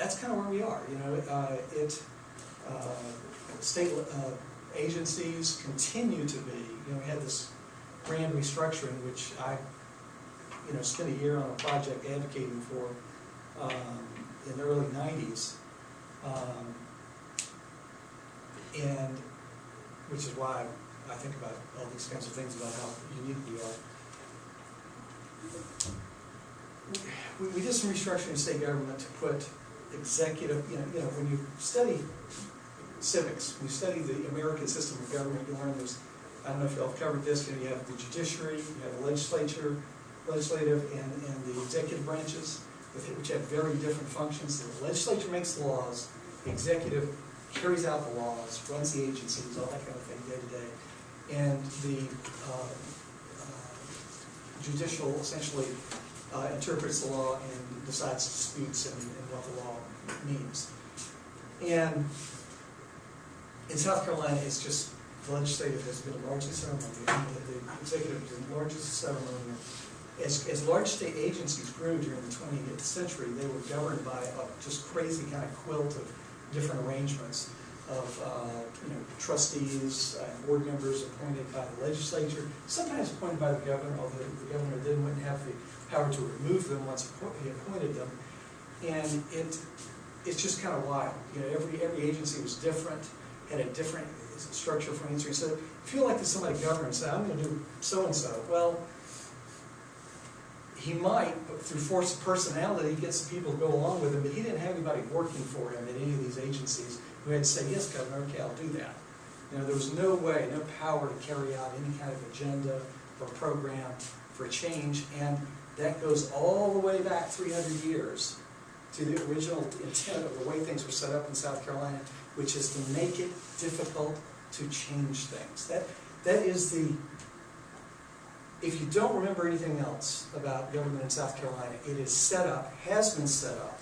that's kind of where we are. You know, state agencies continue to be. You know, we had this grand restructuring, which I, you know, spent a year on a project advocating for in the early '90s, and which is why I think about all these kinds of things about how unique we are. We did some restructuring in state government to put executive, you know, when you study civics, when you study the American system of government, you learn there's, I don't know if y'all have covered this, you know, you have the judiciary, you have the legislative and the executive branches, which have very different functions. The legislature makes the laws, the executive carries out the laws, runs the agencies, all that kind of thing day to day. And the judicial essentially interprets the law and decides disputes and what the law means. And in South Carolina, it's just the legislative has been largely ceremonial, the executive has been largely ceremonial. As large state agencies grew during the 20th century, they were governed by a just crazy kind of quilt of different arrangements of you know, trustees and board members appointed by the legislature, sometimes appointed by the governor, although the governor wouldn't have the power to remove them once he appointed them. And it's just kind of wild. You know, every agency was different, had a different structure for answering. So if you like somebody governor and say, I'm going to do so-and-so, well, he might, through force of personality, get some people to go along with him, but he didn't have anybody working for him at any of these agencies who had to say, yes, Governor, okay, I'll do that. You know, there was no way, no power to carry out any kind of agenda or program for change, and that goes all the way back 300 years to the original intent of the way things were set up in South Carolina, which is to make it difficult to change things. That is the, if you don't remember anything else about government in South Carolina, it is set up, has been set up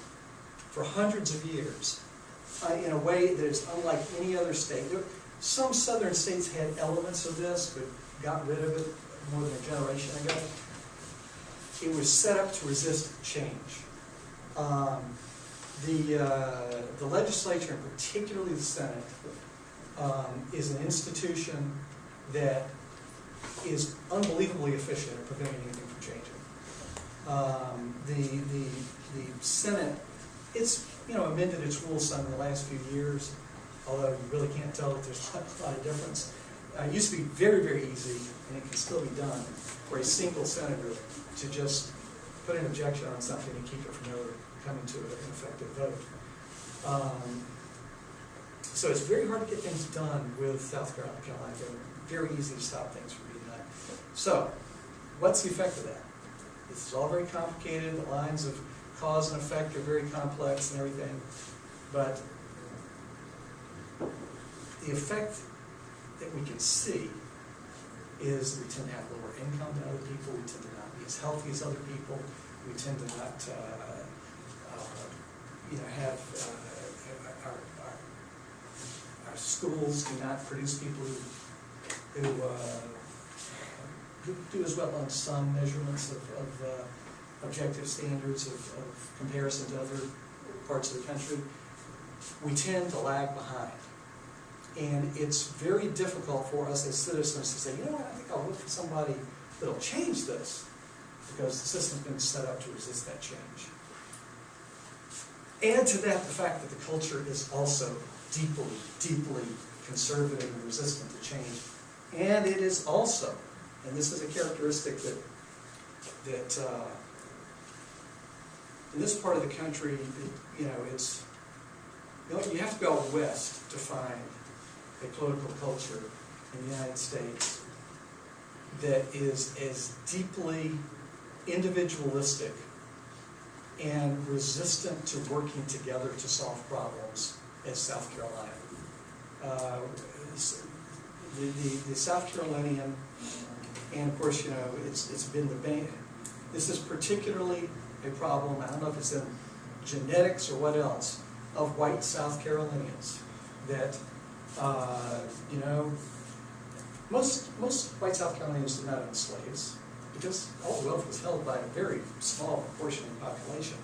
for hundreds of years in a way that is unlike any other state. Some southern states had elements of this, but got rid of it more than a generation ago. It was set up to resist change. The legislature, and particularly the Senate, is an institution that is unbelievably efficient at preventing anything from changing. The Senate, it's, you know, amended its rules some in the last few years, although you really can't tell that there's a lot of difference. It used to be very, very easy, and it can still be done, for a single senator to just put an objection on something and keep it from ever coming to an effective vote. So it's very hard to get things done with South Carolina government. Very easy to stop things from being done. So, what's the effect of that? This is all very complicated. The lines of cause and effect are very complex and everything. But the effect that we can see is we tend to have lower income than other people. We tend to not be as healthy as other people. We tend to not, you know, have our schools do not produce people who do as well on some measurements of objective standards of comparison to other parts of the country. We tend to lag behind. And it's very difficult for us as citizens to say, you know what, I think I'll vote for somebody that'll change this, because the system's been set up to resist that change. Add to that the fact that the culture is also deeply, deeply conservative and resistant to change. And it is also, and this is a characteristic that in this part of the country, you know, it's, you know, you have to go west to find a political culture in the United States that is as deeply individualistic and resistant to working together to solve problems as South Carolina. The South Carolinian, and of course, you know, it's been the bane. This is particularly a problem, I don't know if it's in genetics or what else, of white South Carolinians that, you know, most white South Carolinians did not own slaves, because all the wealth was held by a very small proportion of the population.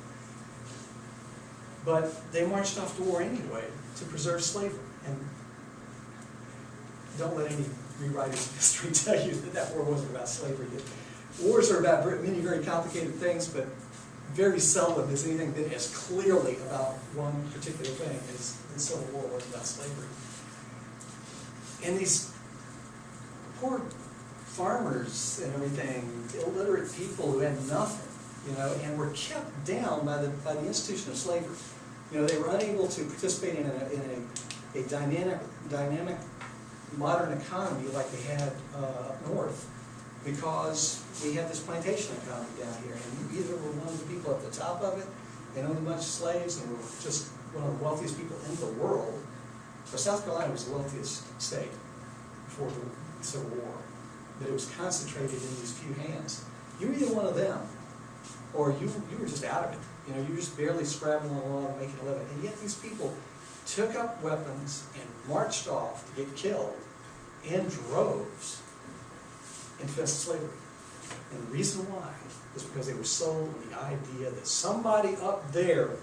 But they marched off to war anyway to preserve slavery. And don't let any rewriters of history tell you that that war wasn't about slavery. Wars are about many very complicated things, but very seldom is anything that is clearly about one particular thing, as the Civil War was about slavery. And these poor farmers and everything, illiterate people who had nothing, and were kept down by the institution of slavery. They were unable to participate in a dynamic modern economy like they had up north, because we had this plantation economy down here, and you either were one of the people at the top of it and owned a bunch of slaves and were just one of the wealthiest people in the world, or South Carolina was the wealthiest state before the Civil War, but it was concentrated in these few hands. You were either one of them, or you were just out of it. You were just barely scrabbling along, making a living. And yet these people took up weapons and marched off to get killed in droves in defense of slavery. And the reason why is because they were sold the idea that somebody up there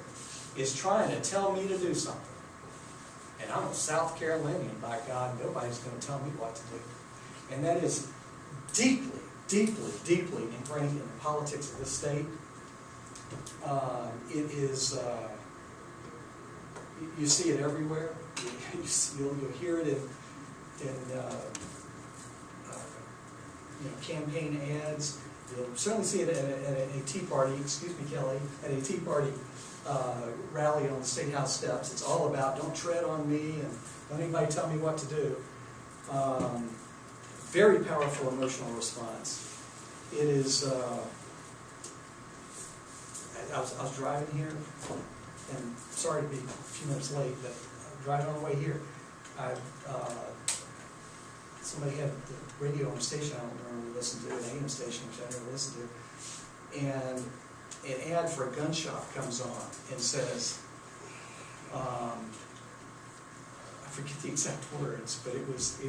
is trying to tell me to do something. And I'm a South Carolinian, by God, nobody's going to tell me what to do. And that is deeply, deeply, deeply ingrained in the politics of this state. It is, you see it everywhere. You'll hear it in campaign ads. You'll certainly see it at a Tea Party, excuse me, Kelly, at a Tea Party rally on the State House steps. It's all about don't tread on me and don't anybody tell me what to do. Very powerful emotional response. It is, I was driving here, and sorry to be a few minutes late, but driving on the way here, somebody had the radio on a station I don't normally listen to, an AM station which I never listen to, and an ad for a gun shop comes on and says, I forget the exact words, but it was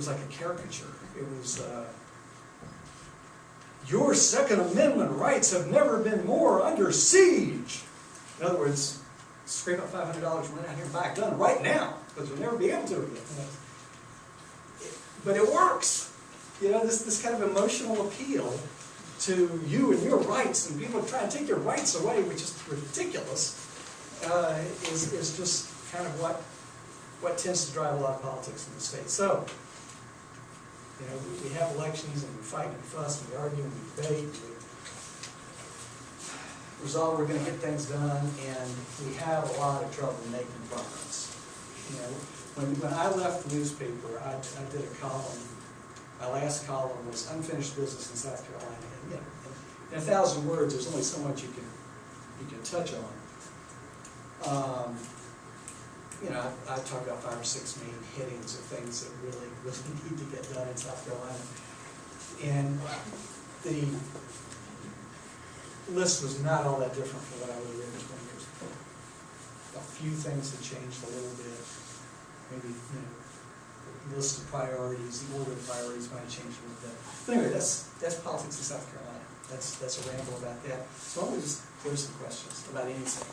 like a caricature. It was, your Second Amendment rights have never been more under siege. In other words, scrape up $500 and run out here and buy a gun right now, because you'll never be able to again. But it works. This kind of emotional appeal to you and your rights, and people try and take your rights away, which is ridiculous, is just kind of what tends to drive a lot of politics in the state. So, we have elections and we fight and we fuss and we argue and we debate. We resolve we're going to get things done, and we have a lot of trouble making progress. When I left the newspaper, I did a column. My last column was unfinished business in South Carolina. And, in 1,000 words, there's only so much you can touch on. I talked about 5 or 6 main headings of things that really need to get done in South Carolina. And the list was not all that different from what I would have written 20 years ago. A few things had changed a little bit. Maybe, the list of priorities, the order of priorities might have changed a little bit. But anyway, that's politics in South Carolina. That's a ramble about that. So why don't we just clear some questions about anything.